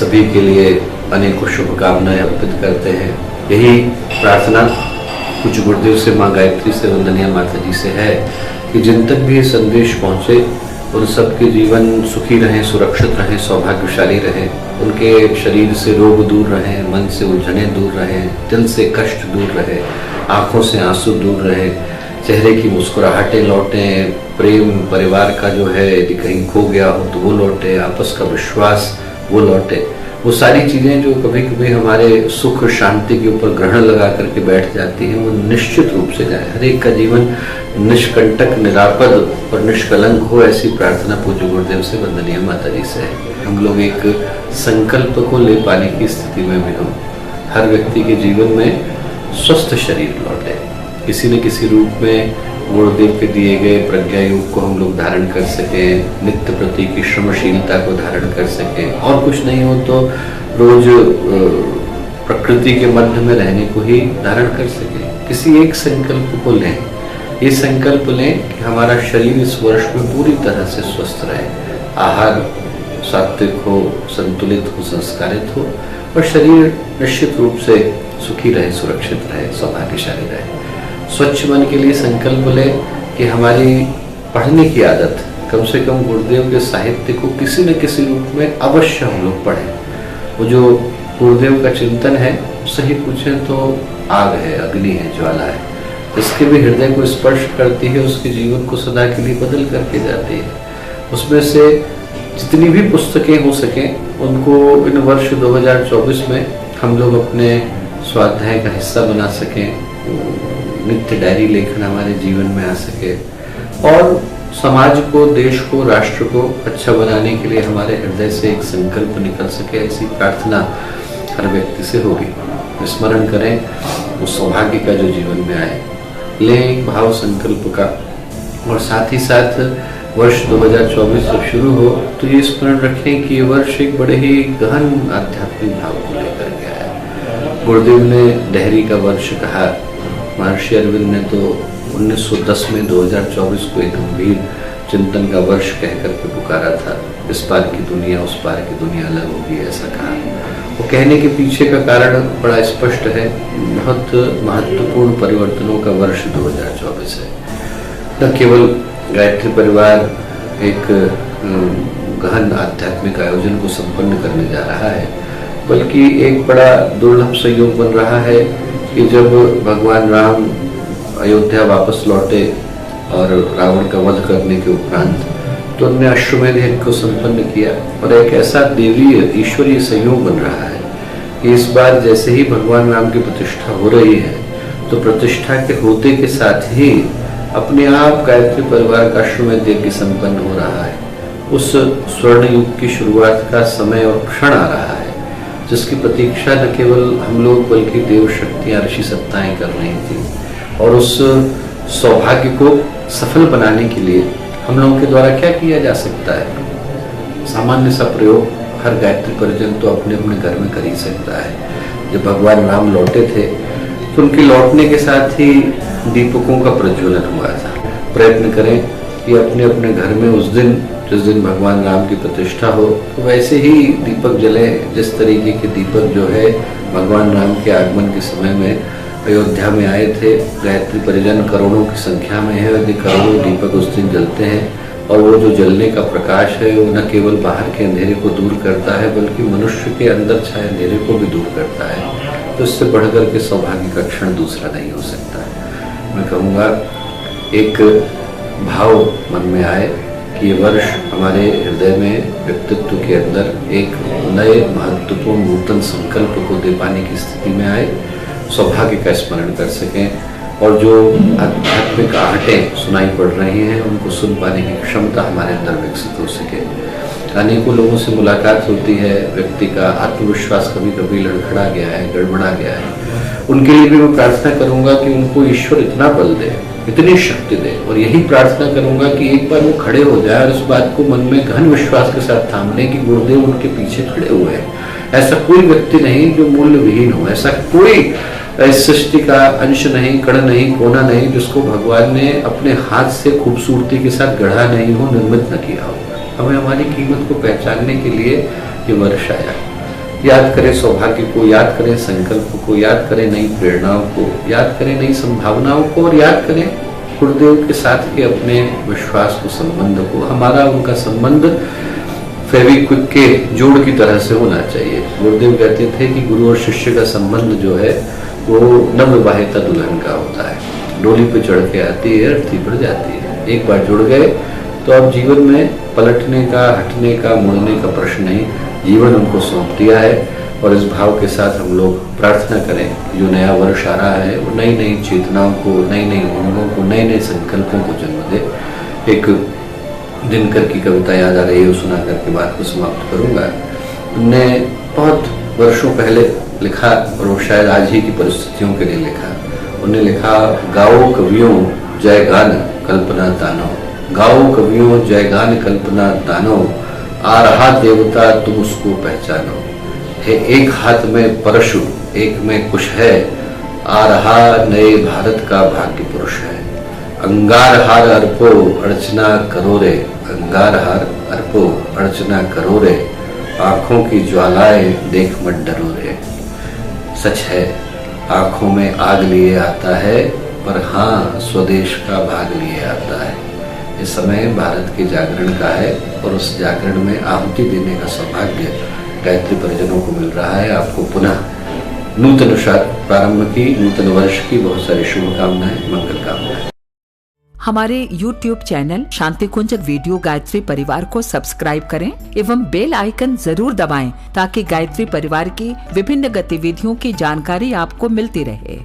सभी के लिए अनेकों शुभकामनाएं अर्पित करते हैं। यही प्रार्थना पूज्य गुरुदेव से, माँ गायत्री से, वंदनीय माता जी से है कि जिन तक भी ये संदेश पहुँचे उन सबके जीवन सुखी रहें, सुरक्षित रहें, सौभाग्यशाली रहें, उनके शरीर से रोग दूर रहें, मन से उलझने दूर रहें, दिल से कष्ट दूर रहे, आंखों से आंसू दूर रहे, चेहरे की मुस्कुराहटें लौटें, प्रेम परिवार का जो है यदि कहीं खो गया हो तो वो लौटे, आपस का विश्वास वो लौटे। वो सारी चीज़ें जो कभी कभी हमारे सुख शांति के ऊपर ग्रहण लगा करके बैठ जाती हैं, वो निश्चित रूप से जाए। हर एक का जीवन निष्कंटक, निरापद और निष्कलंक हो, ऐसी प्रार्थना पूज्य गुरुदेव से, वंदनीय माता जी से है। हम लोग एक संकल्प को ले पाने की स्थिति में भी हम हर व्यक्ति के जीवन में स्वस्थ शरीर लौटे, किसी न किसी रूप में गुरुदेव के दिए गए प्रज्ञा योग को हम लोग धारण कर सकें, नित्य प्रति की श्रमशीलता को धारण कर सकें, और कुछ नहीं हो तो रोज प्रकृति के मध्य में रहने को ही धारण कर सकें। किसी एक संकल्प को लें, ये संकल्प लें कि हमारा शरीर इस वर्ष में पूरी तरह से स्वस्थ रहे, आहार सात्विक हो, संतुलित हो, संस्कारित हो, और शरीर निश्चित रूप से सुखी रहे, सुरक्षित रहे, सौभाग्यशाली रहे। स्वच्छ मन के लिए संकल्प ले कि हमारी पढ़ने की आदत, कम से कम गुरुदेव के साहित्य को किसी न किसी रूप में अवश्य हम लोग पढ़ें। वो जो गुरुदेव का चिंतन है, सही पूछें तो आग है, अग्नि है, ज्वाला है, जिसके भी हृदय को स्पर्श करती है उसके जीवन को सदा के लिए बदल करके जाती है। उसमें से जितनी भी पुस्तकें हो सकें उनको इन वर्ष 2024 में हम लोग अपने स्वाध्याय का हिस्सा बना सकें, नित्य डायरी लेखन हमारे जीवन में आ सके, और समाज को, देश को, राष्ट्र को अच्छा बनाने के लिए हमारे हृदय से एक संकल्प निकल सके, ऐसी प्रार्थना हर व्यक्ति से होगी। स्मरण करें उस सौभाग्य का जो जीवन में आए, लें एक भाव संकल्प का, और साथ ही साथ वर्ष 2024 जब शुरू हो तो ये स्मरण रखें कि ये वर्ष एक बड़े ही गहन आध्यात्मिक भाव को लेकर के आया। गुरुदेव ने डेहरी का वर्ष कहा, महर्षि अरविंद ने तो 1910 में 2024 को एक गंभीर चिंतन का वर्ष कहकर के पुकारा था। इस पार की दुनिया, उस पार की दुनिया अलग होगी, ऐसा कहा। वो कहने के पीछे का कारण बड़ा स्पष्ट है, बहुत महत्वपूर्ण परिवर्तनों का वर्ष 2024 है। न केवल गायत्री परिवार एक गहन आध्यात्मिक आयोजन को संपन्न करने जा रहा है, बल्कि एक बड़ा दुर्लभ संयोग बन रहा है कि जब भगवान राम अयोध्या वापस लौटे और रावण का वध करने के उपरांत, तो उन्होंने अश्वमेध यज्ञ को संपन्न किया, और एक ऐसा देवीय ईश्वरीय संयोग बन रहा है कि इस बार जैसे ही भगवान राम की प्रतिष्ठा हो रही है, तो प्रतिष्ठा के होते के साथ ही अपने आप गायत्री परिवार का अश्वमेध यज्ञ संपन्न हो रहा है। उस स्वर्ण युग की शुरुआत का समय और क्षण आ रहा है, जिसकी प्रतीक्षा न केवल हम लोग बल्कि देव शक्तियां, ऋषि सत्ताएं कर रही थी। और उस सौभाग्य को सफल बनाने के लिए हम लोगों के द्वारा क्या किया जा सकता है? सामान्य सा प्रयोग हर गायत्री परिजन तो अपने अपने घर में कर ही सकता है। जब भगवान राम लौटे थे तो उनके लौटने के साथ ही दीपकों का प्रज्वलन हुआ था। प्रयत्न करें कि अपने अपने घर में उस दिन, जिस दिन भगवान राम की प्रतिष्ठा हो, तो वैसे ही दीपक जले, जिस तरीके के दीपक जो है भगवान राम के आगमन के समय में अयोध्या में आए थे। गायत्री परिजन करोड़ों की संख्या में है, यदि करोड़ों दीपक उस दिन जलते हैं, और वो जो जलने का प्रकाश है वो न केवल बाहर के अंधेरे को दूर करता है, बल्कि मनुष्य के अंदर छाए अंधेरे को भी दूर करता है। तो इससे बढ़कर के सौभाग्य का क्षण दूसरा नहीं हो सकता है। मैं कहूँगा एक भाव मन में आए कि ये वर्ष हमारे हृदय में, व्यक्तित्व के अंदर एक नए महत्वपूर्ण नूतन संकल्प को दे पाने की स्थिति में आए, सौभाग्य का स्मरण कर सकें, और जो आध्यात्मिक आहटें सुनाई पड़ रही हैं उनको सुन पाने की क्षमता हमारे अंदर विकसित हो सके। अनेकों लोगों से मुलाकात होती है, व्यक्ति का आत्मविश्वास कभी कभी लड़खड़ा गया है, गड़बड़ा गया है, उनके लिए भी मैं प्रार्थना करूंगा कि उनको ईश्वर इतना बल दे, इतनी शक्ति दे, और यही प्रार्थना करूंगा कि एक बार वो खड़े हो जाए और इस बात को मन में घन विश्वास के साथ थाम लें कि गुरुदेव उनके पीछे खड़े हुए हैं। ऐसा कोई व्यक्ति नहीं जो मूल्य विहीन हो, ऐसा कोई इस सृष्टि का अंश नहीं, कण नहीं, कोना नहीं जिसको भगवान ने अपने हाथ से खूबसूरती के साथ गढ़ा नहीं हो, निर्मित न किया हो। हमें हमारी कीमत को पहचानने के लिए ये वर्ष आया। याद करें सौभाग्य को, याद करें संकल्प को, याद करें नई प्रेरणाओं को, याद करें नई संभावनाओं को, और याद करें गुरुदेव के साथ के अपने विश्वास को, संबंध को। हमारा उनका संबंध फेविक्विक के जोड़ की तरह से होना चाहिए। गुरुदेव कहते थे कि गुरु और शिष्य का संबंध जो है वो नवविवाहिता दुल्हन का होता है। डोली पे चढ़ के आती है, अर्थी पड़ जाती है। एक बार जुड़ गए तो अब जीवन में पलटने का, हटने का, मुड़ने का प्रश्न नहीं, जीवन उनको सौंप दिया है। और इस भाव के साथ हम लोग प्रार्थना करें कि जो नया वर्ष आ रहा है वो नई नई चेतनाओं को, नई नई उमंगों को, नए नए संकल्पों को जन्म दे। एक दिनकर की कविता याद आ रही है, सुना करके बात को समाप्त करूंगा। उनने बहुत वर्षों पहले लिखा और वो शायद आज ही की परिस्थितियों के लिए लिखा। उन्हें लिखा, गाओ कवियों जय गान कल्पना तानो, गाओ कवियों जय गान कल्पना तानो, आ रहा देवता तुम उसको पहचानो। है एक हाथ में परशु एक में कुश है, आ रहा नए भारत का भाग्य पुरुष है। अंगार हार अर्पो अर्चना करो रे, अंगार हार अर्पो अर्चना करो रे, आंखों की ज्वालाएं देख मत डरो रे। सच है आंखों में आग लिए आता है, पर हाँ स्वदेश का भाग लिए आता है। इस समय भारत के जागरण का है और उस जागरण में आहुति देने का सौभाग्य गायत्री परिजनों को मिल रहा है। आपको पुनः नूतन प्रारंभ की, नूतन वर्ष की बहुत सारी शुभकामनाएं, मंगल कामनाएं। हमारे YouTube चैनल शांति कुंज वीडियो गायत्री परिवार को सब्सक्राइब करें एवं बेल आइकन जरूर दबाएं ताकि गायत्री परिवार की विभिन्न गतिविधियों की जानकारी आपको मिलती रहे।